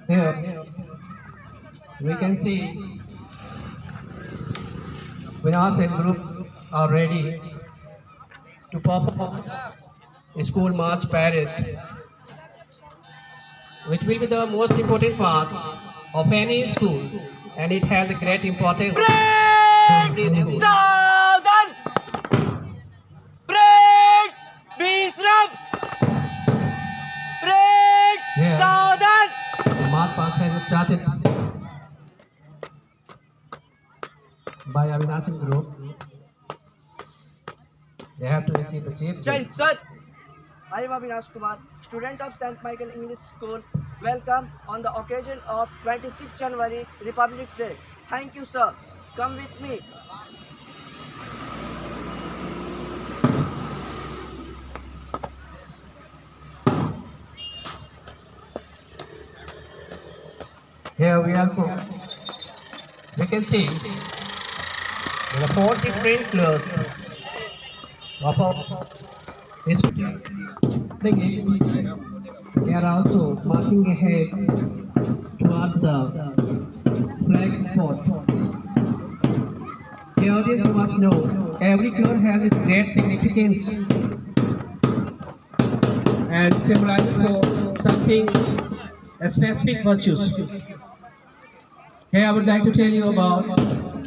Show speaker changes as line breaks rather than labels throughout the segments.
Here we can see Vinas and group are ready to perform a school march parade, which will be the most important part of any school, and it has a great importance in every school.
Southern break Bisram break
Here,
Southern
the march pass has started by Avinash and group. They have to receive the chief
Jai
guest.
Sir. I am Avinash Kumar, student of St. Michael English School. Welcome on the occasion of 26 January Republic Day. Thank you, sir. Come with me.
Here we can see there are 4 different colors of this. They are also marking ahead towards the flag spot. The audience must know every color has its great significance and symbolizes for something, a specific virtues. Here I would like to tell you about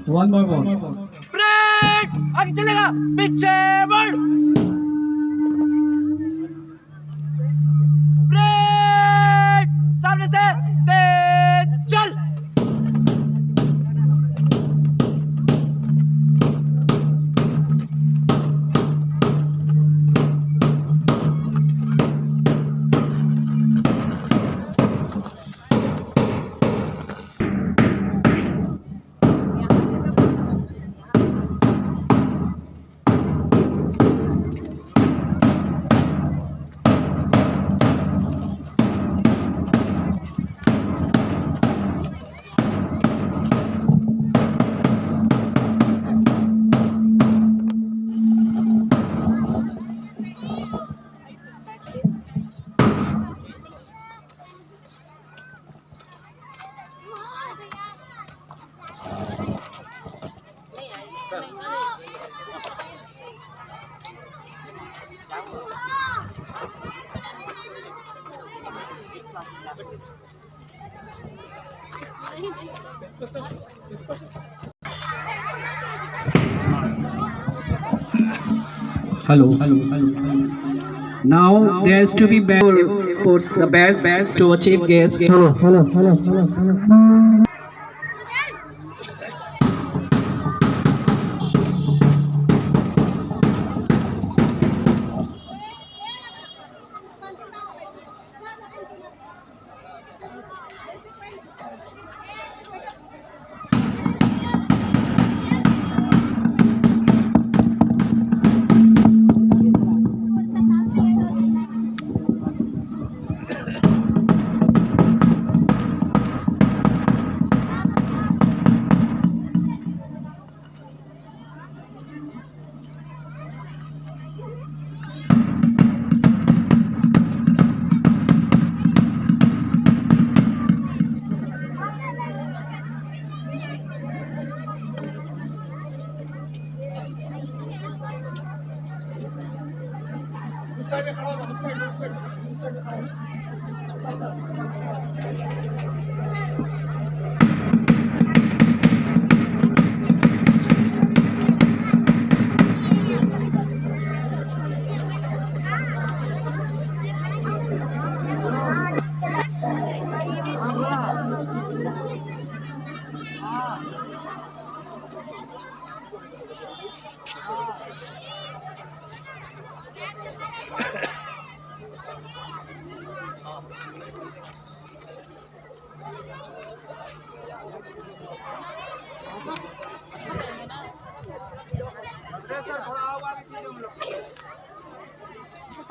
one by one.
Break आगे चलेगा पीछे बढ़ break सामने से तेज चल
Hello. Now there's to be for the best to achieve guest. Hello.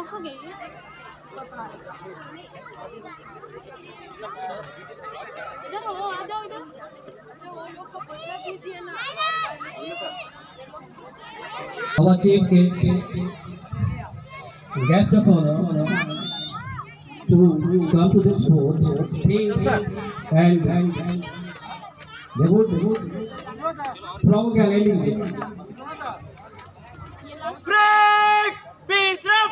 कहाँ गए? इधर हो, आ जाओ इधर। जो वो लोग को पूछना कीजिए ना।
Our chief guest of honor to come to this sport, please and they would provoke a landing.
Break! Peace up!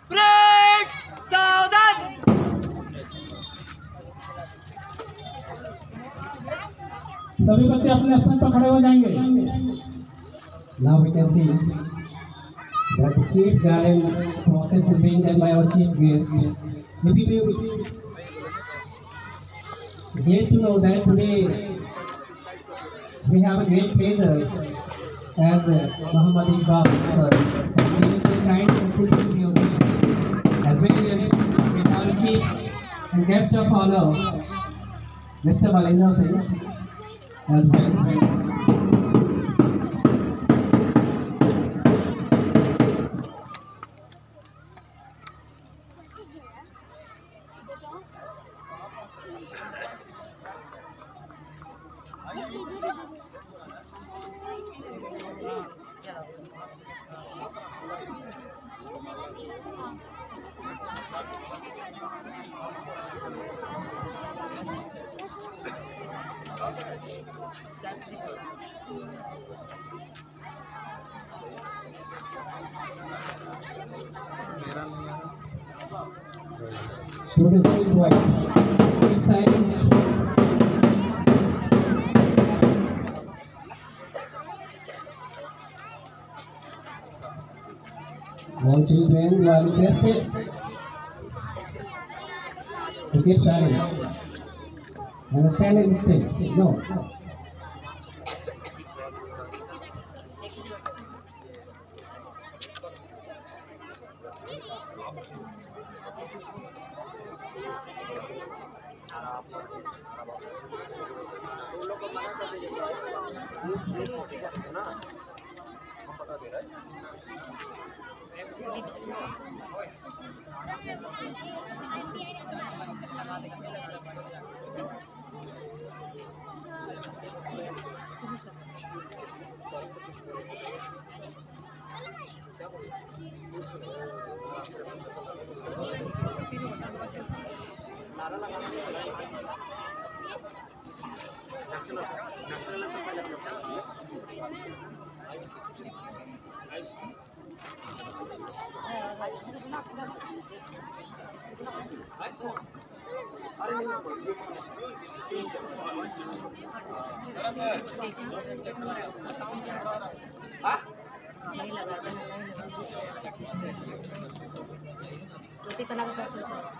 Break! Saudhan!
सभी बच्चे अपने स्थान पर खड़े हो जाएंगे. Now we can see that the chief garden process is being done by our chief guest. Maybe we get to know that today we have a great pleasure as Muhammad Iqbal sir. And he is a kind considerate music as well as we have a chief and guest of honor, Mr. Malinder Singh as well. Students in white, keep silence. All children, you are requested to keep silence. Understand the distance? No.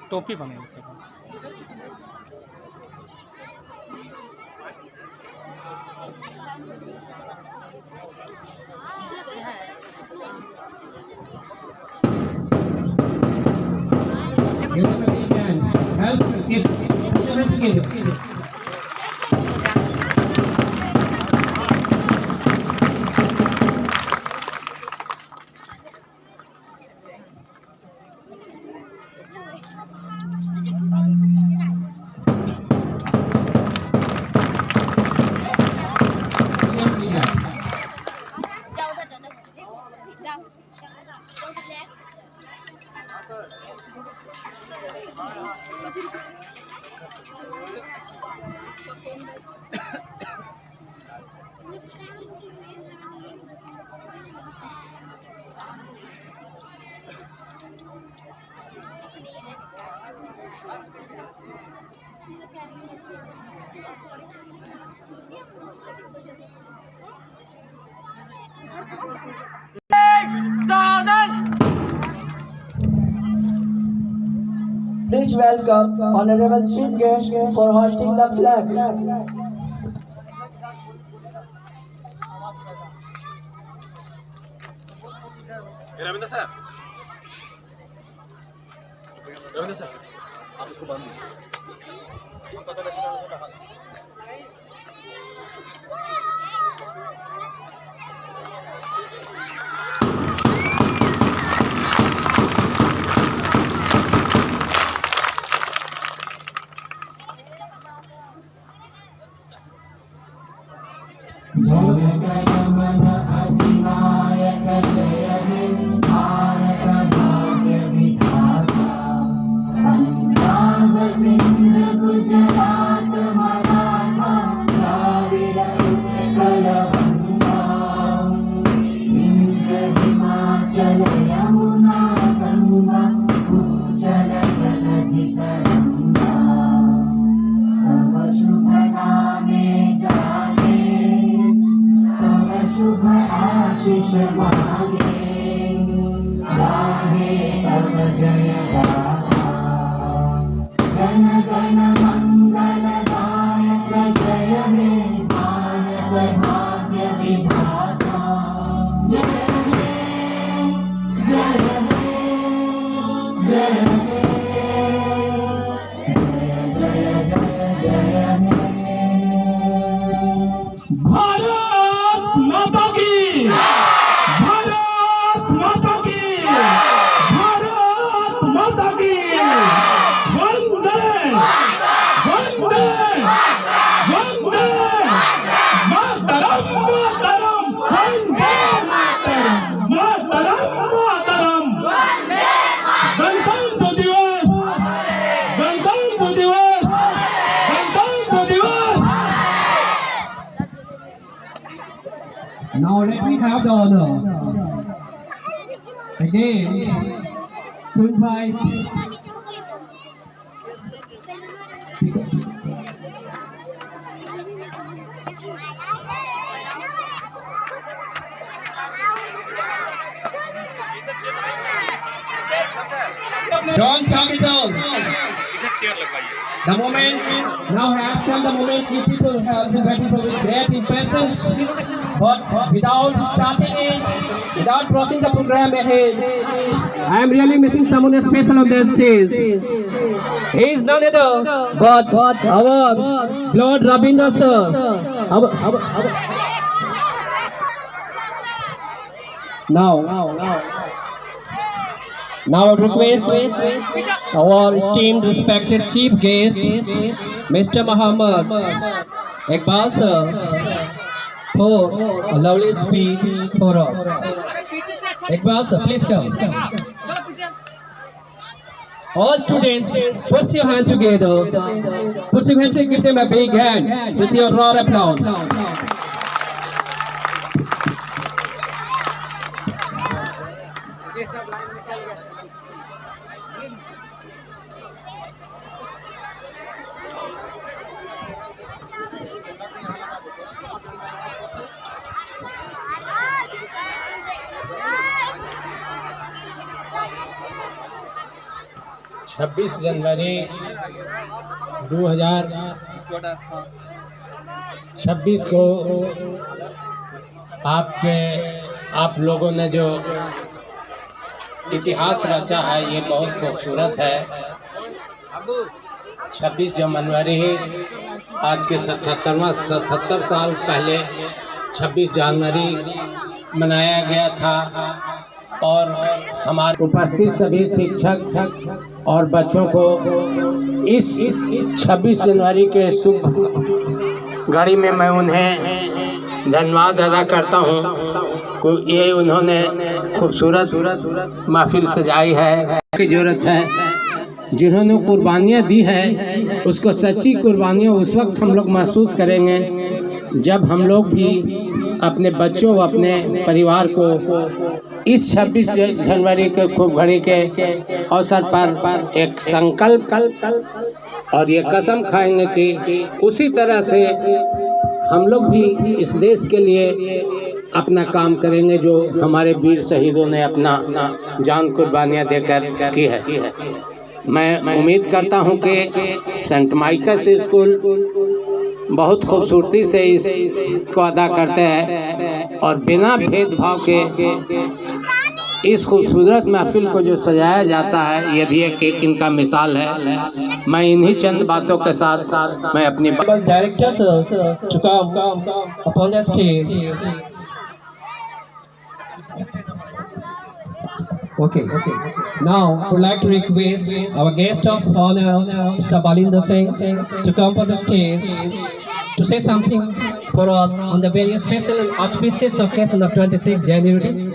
टोपी बने
Please welcome Honorable Chief Guest for hosting the flag.
Ravindra sir आप इसको बांध दीजिए पता कैसे डालना है
अधिनायक जय हे भारत भाग्य विधाता Now let me have the honor again to invite John Capital. The moment now has come, the moment you people have been waiting for with great impatience, but without starting it, without crossing the program ahead, I am really missing someone special on the stage. He is none other but our Lord Rabinder sir. Now I request our esteemed respected chief guest, Mr. Muhammad Iqbal sir, for a lovely speech for us. Iqbal sir, please come. All students, put your hands together. Put your hands together, give them a big hand with your round applause.
26 जनवरी 2026 को आप लोगों ने जो इतिहास रचा है ये बहुत खूबसूरत है। 26 जनवरी आज के 77 साल पहले 26 जनवरी मनाया गया था और हमारे उपस्थित सभी शिक्षक और बच्चों को इस 26 जनवरी के शुभ घड़ी में मैं उन्हें धन्यवाद अदा करता हूँ। ये उन्होंने खूबसूरत महफिल सजाई है की ज़रूरत है। जिन्होंने कुर्बानियाँ दी है उसको सच्ची कुर्बानियाँ उस वक्त हम लोग महसूस करेंगे जब हम लोग भी अपने बच्चों अपने परिवार को इस 26 जनवरी के खूब घड़ी के अवसर पर एक संकल्प और ये कसम खाएंगे कि उसी तरह से हम लोग भी इस देश के लिए अपना काम करेंगे जो हमारे वीर शहीदों ने अपना जान कुर्बानियाँ देकर की है। मैं उम्मीद करता हूँ कि सेंट माइकल्स स्कूल बहुत खूबसूरती से इसको अदा करते हैं और बिना भेदभाव के इस खूबसूरत महफिल को जो सजाया जाता है ये भी एक इनका मिसाल है। मैं इन्हीं चंद बातों के साथ मैं अपनी
directors to come upon the stage. Okay. Now I would like to request our guest of honor, Mr. Balinder Singh, to come on the stage to say something for us on the very special and auspicious occasion of 26 January.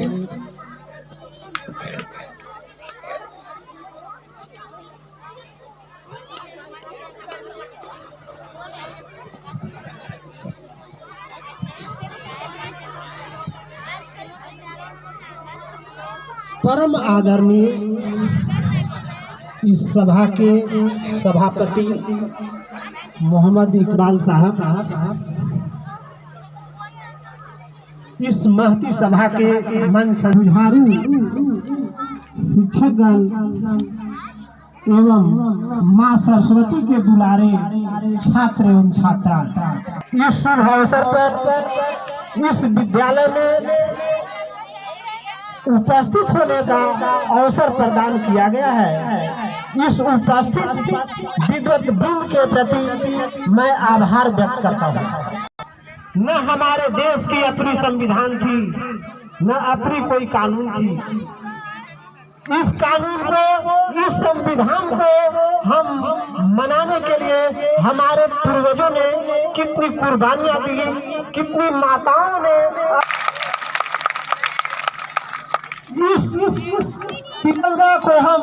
परम आदरणीय इस सभा के सभापति मोहम्मद इकबाल साहब, इस महती सभा के मन संजुहारू शिक्षकगण एवं माँ सरस्वती के दुलारे छात्र एवं छात्रा, इस शुभ अवसर पर इस विद्यालय में उपस्थित होने का अवसर प्रदान किया गया है। इस उपस्थित विद्वत वृंद के प्रति मैं आभार व्यक्त करता हूँ। न हमारे देश की अपनी संविधान थी, न अपनी कोई कानून थी। इस कानून को, इस संविधान को हम मनाने के लिए हमारे पूर्वजों ने कितनी कुर्बानियां दी, कितनी माताओं ने इस तिरंगा को हम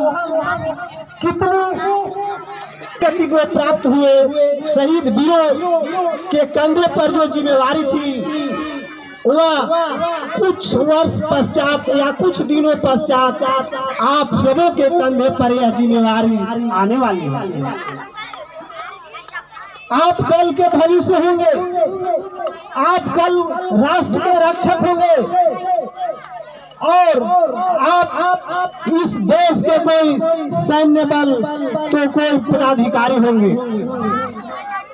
कितनी गति को प्राप्त हुए। शहीद वीरों के कंधे पर जो जिम्मेवारी थी वह कुछ वर्ष पश्चात या कुछ दिनों पश्चात आप सबों के कंधे पर यह जिम्मेदारी आने वाली है। आप कल के भविष्य होंगे, आप कल राष्ट्र के रक्षक होंगे और आप इस देश के कोई सैन्य बल तो कोई पदाधिकारी होंगे।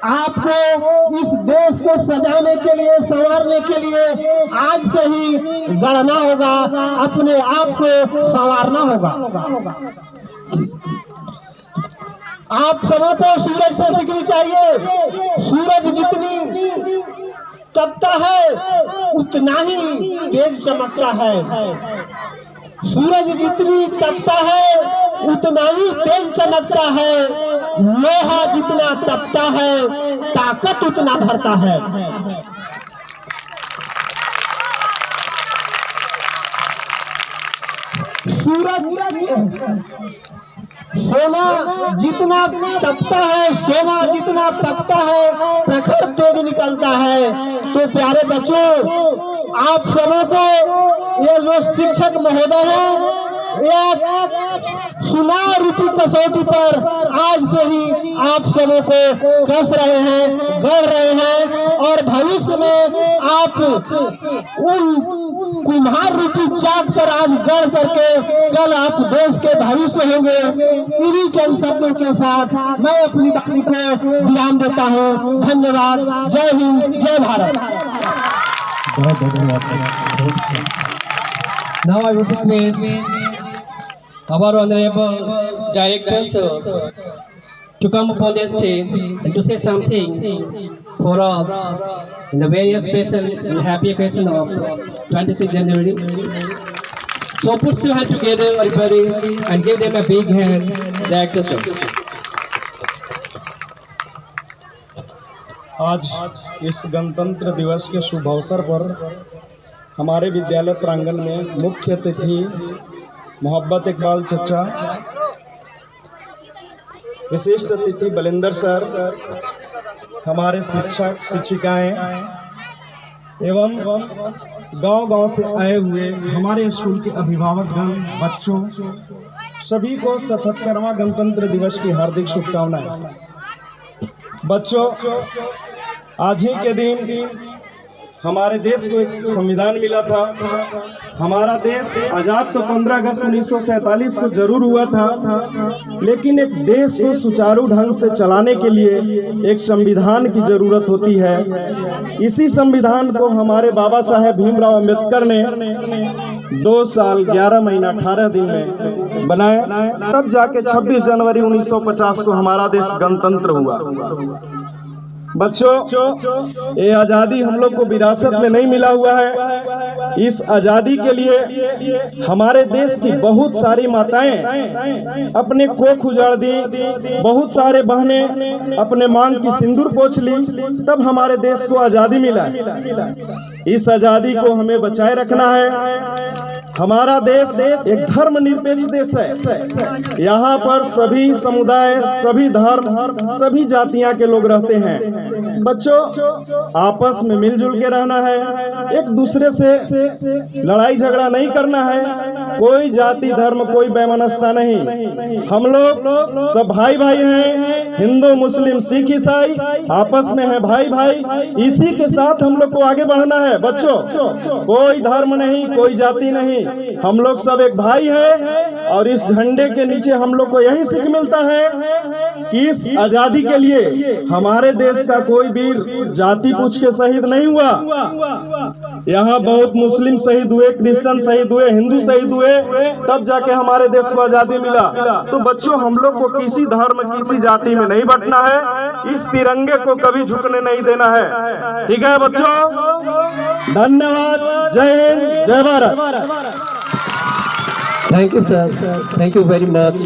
आपको इस देश को सजाने के लिए, संवारने के लिए आज से ही गढ़ना होगा, अपने आप को संवारना होगा। आप सबों को सूरज से सीखनी चाहिए। सूरज जितनी तपता है उतना ही तेज चमकता है। सूरज जितनी तपता है उतना ही तेज चमकता है। लोहा जितना तपता है ताकत उतना भरता है। सूरज सोना जितना तपता है, सोना जितना पकता है, प्रखर तेज निकलता है। तो प्यारे बच्चों, आप सबों को ये जो शिक्षक महोदय हैं, चुनाव रूपी कसौटी पर आज से ही आप सबों को कस रहे हैं, गढ़ रहे हैं और भविष्य में आप उन कुम्हार रूपी चाक पर आज गढ़ करके कल आप देश के भविष्य होंगे। इन्हीं चंद शब्दों के साथ मैं अपनी वाणी को विराम देता हूँ। धन्यवाद। जय हिंद, जय भारत।
बहुत धन्यवाद। Now I would request our honorable directors to come upon the stage and to say something for us in the very special and happy occasion of 26 January. So put your hands together, everybody, and give them a big hand. Directors, sir.
आज इस गणतंत्र दिवस के शुभ अवसर पर हमारे विद्यालय प्रांगण में मुख्य अतिथि मोहब्बत इकबाल चचा, विशिष्ट अतिथि बलिंदर सर, हमारे शिक्षक शिक्षिकाएं एवं गांव-गांव से आए हुए हमारे स्कूल के अभिभावकगण, बच्चों, सभी को 77वां गणतंत्र दिवस की हार्दिक शुभकामनाएं। बच्चों, आज ही के दिन हमारे देश को एक संविधान मिला था। हमारा देश आज़ाद तो 15 अगस्त 1947 को जरूर हुआ था, लेकिन एक देश को सुचारू ढंग से चलाने के लिए एक संविधान की जरूरत होती है। इसी संविधान को हमारे बाबा साहेब भीमराव अंबेडकर ने 2 साल 11 महीना 18 दिन में बनाया। तब जाके 26 जनवरी 1950 को हमारा देश गणतंत्र हुआ। बच्चों, ये आज़ादी हम लोग को विरासत में नहीं मिला हुआ है। इस आज़ादी के लिए हमारे देश की बहुत सारी माताएं अपने कोख उजाड़ दी, बहुत सारे बहनें अपने मांग की सिंदूर पोंछ ली, तब हमारे देश को आज़ादी मिला। इस आज़ादी को हमें बचाए रखना है। हमारा देश एक धर्मनिरपेक्ष देश है। यहाँ पर सभी समुदाय, सभी धर्म, सभी जातियां के लोग रहते हैं। बच्चों, आपस में मिलजुल के रहना है, एक दूसरे से लड़ाई झगड़ा नहीं करना है। कोई जाति धर्म, कोई वैमनस्यता नहीं। हम लोग सब भाई भाई हैं। हिंदू, मुस्लिम, सिख, ईसाई आपस में है भाई भाई। इसी के साथ हम लोग को आगे बढ़ना है। बच्चों, कोई धर्म नहीं, कोई जाति नहीं, हम लोग सब एक भाई हैं। और इस झंडे के नीचे हम लोग को यही सीख मिलता है कि इस आजादी के लिए हमारे देश का कोई वीर जाति पूछ के शहीद नहीं हुआ। यहाँ बहुत मुस्लिम शहीद हुए, क्रिश्चियन शहीद हुए, हिंदू शहीद हुए, तब जाके हमारे देश को आजादी मिला। तो बच्चों, हम लोग को किसी धर्म, किसी जाति में नहीं बंटना है। इस तिरंगे को कभी झुकने नहीं देना है। ठीक है बच्चों? धन्यवाद। जय हिंद, जय Bharat.
Thank you, sir. Thank you very much.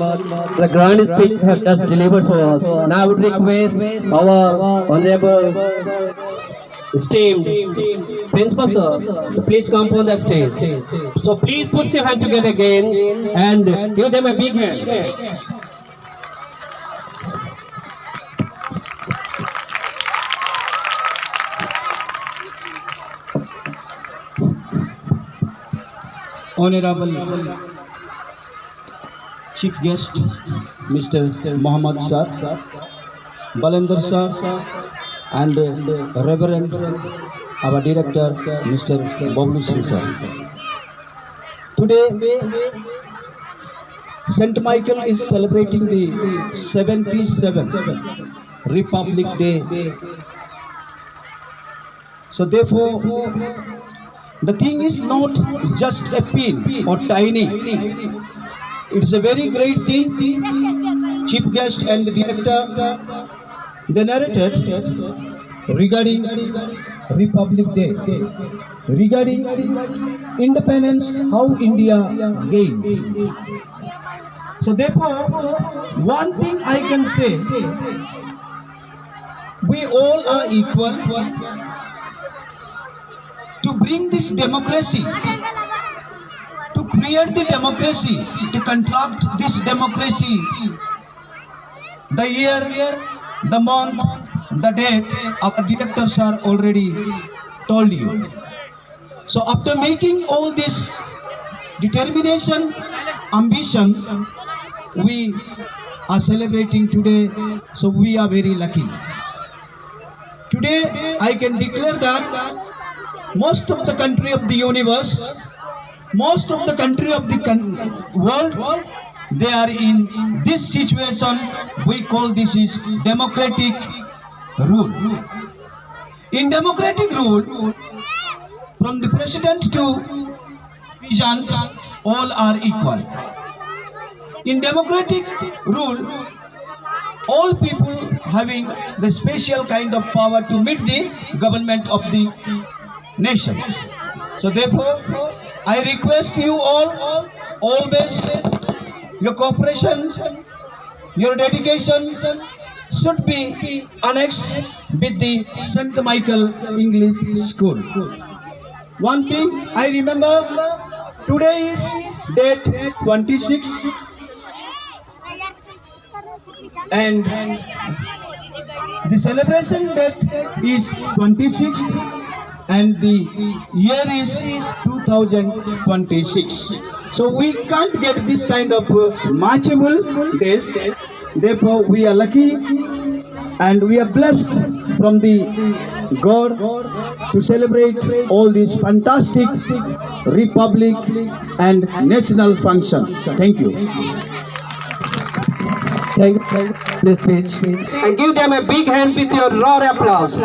The grand speech you have just delivered for us. Now I would request our honorable esteemed principal sir to please come on the stage. So please put your hand together again and give them a big hand.
Honorable Chief Guest, Mr. Muhammad Sir, Balender Sir, and Reverend our Director, Mr. Bablu Singh Sir. Today, St. Michael is celebrating the 77th Republic Day. So therefore, the thing is not just a pin or tiny. It's a very great thing. Chief guest and the director, they narrated regarding Republic Day, regarding independence, how India gained. So therefore, one thing I can say, we all are equal to bring this democracy, to create the democracy, to construct this democracy. The year, the month, the date, our directors are already told you. So after making all this determination, ambition, we are celebrating today, so we are very lucky. Today, I can declare that most of the country of the universe, most of the country of the world, they are in this situation. We call this is democratic rule. In democratic rule, from the president to peasant, all are equal. In democratic rule, all people having the special kind of power to meet the government of the nation. So therefore, I request you all, always, your cooperation, your dedication should be annexed with the St. Michael English School. One thing I remember, today is date 26, and the celebration date is 26th, and the year is 2026. So we can't get this kind of marchable days. Therefore, we are lucky and we are blessed from the God to celebrate all these fantastic republic and national functions. Thank you.
Thank you, this speech. And give them a big hand with your roar applause.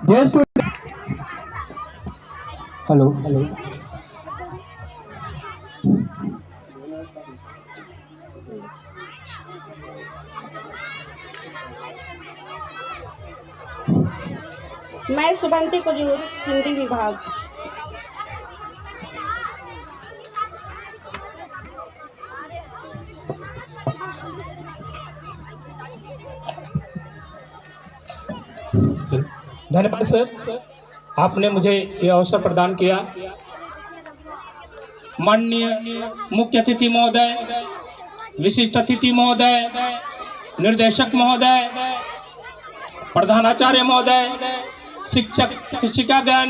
Yes, hello.
मैं सुबंती कुजूर, हिंदी विभाग।
धन्यवाद sir, आपने मुझे यह अवसर प्रदान किया। माननीय मुख्य अतिथि महोदय, विशिष्ट अतिथि महोदय, निर्देशक महोदय, प्रधानाचार्य महोदय, शिक्षक शिक्षिकागण,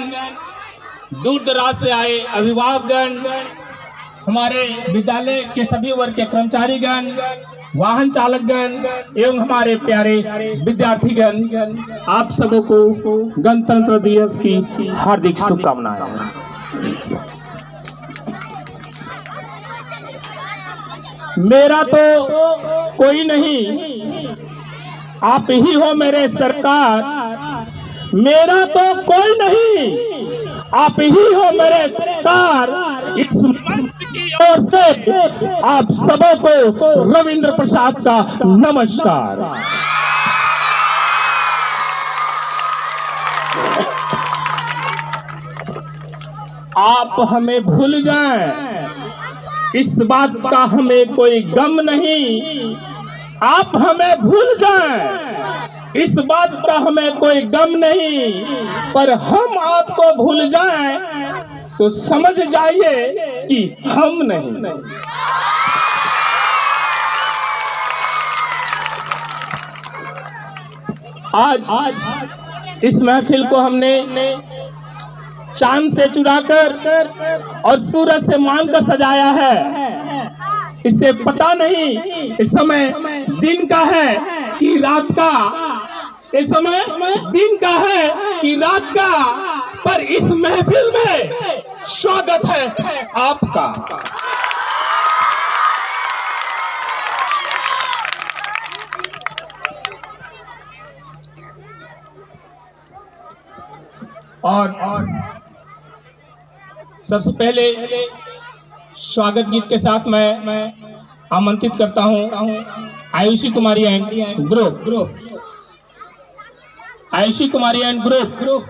दूर दराज से आए अभिभावकगण, हमारे विद्यालय के सभी वर्ग के कर्मचारीगण, वाहन चालकगण एवं हमारे प्यारे विद्यार्थीगण, आप सबों को गणतंत्र दिवस की हार्दिक शुभकामनाएं। मेरा तो कोई नहीं, आप ही हो मेरे सरकार। मेरा तो कोई नहीं, आप ही हो मेरे सरकार। इस मंच की ओर से आप सबों को रविंद्र प्रसाद का नमस्कार। आप हमें भूल जाएं, इस बात का हमें कोई गम नहीं। आप हमें भूल जाएं, इस बात का हमें कोई गम नहीं, पर हम आपको भूल जाएं तो समझ जाइए कि हम नहीं। आज इस महफिल को हमने चांद से चुराकर और सूरज से मांगकर सजाया है। इससे पता नहीं इस समय दिन का है कि रात का, इस समय दिन का है कि रात का, पर इस महफिल में स्वागत है आपका। और सबसे पहले स्वागत गीत के साथ मैं आमंत्रित करता हूं Ayushi Kumari and group, Ayushi Kumari and group